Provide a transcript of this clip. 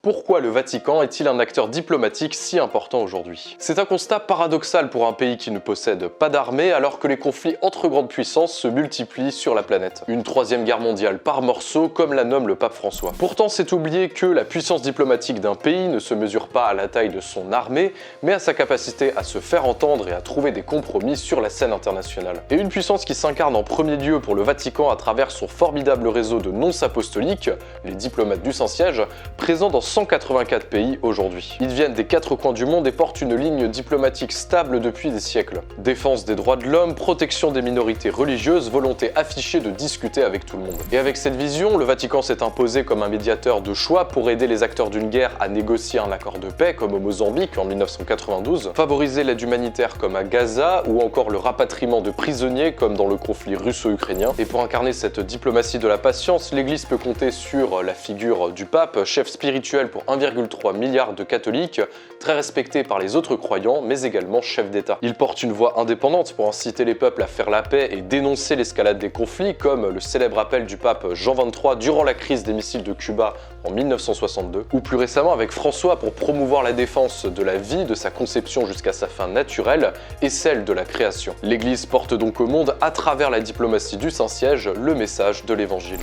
Pourquoi le Vatican est-il un acteur diplomatique si important aujourd'hui? C'est un constat paradoxal pour un pays qui ne possède pas d'armée alors que les conflits entre grandes puissances se multiplient sur la planète. Une troisième guerre mondiale par morceaux, comme la nomme le pape François. Pourtant, c'est oublier que la puissance diplomatique d'un pays ne se mesure pas à la taille de son armée, mais à sa capacité à se faire entendre et à trouver des compromis sur la scène internationale. Et une puissance qui s'incarne en premier lieu pour le Vatican à travers son formidable réseau de nonces apostoliques, les diplomates du Saint-Siège, présents dans 184 pays aujourd'hui. Ils viennent des quatre coins du monde et portent une ligne diplomatique stable depuis des siècles. Défense des droits de l'homme, protection des minorités religieuses, volonté affichée de discuter avec tout le monde. Et avec cette vision, le Vatican s'est imposé comme un médiateur de choix pour aider les acteurs d'une guerre à négocier un accord de paix comme au Mozambique en 1992, favoriser l'aide humanitaire comme à Gaza ou encore le rapatriement de prisonniers comme dans le conflit russo-ukrainien. Et pour incarner cette diplomatie de la patience, l'Église peut compter sur la figure du pape, chef spirituel pour 1,3 milliard de catholiques, très respecté par les autres croyants, mais également chef d'État. Il porte une voix indépendante pour inciter les peuples à faire la paix et dénoncer l'escalade des conflits, comme le célèbre appel du pape Jean XXIII durant la crise des missiles de Cuba en 1962, ou plus récemment avec François pour promouvoir la défense de la vie, de sa conception jusqu'à sa fin naturelle, et celle de la création. L'Église porte donc au monde, à travers la diplomatie du Saint-Siège, le message de l'Évangile.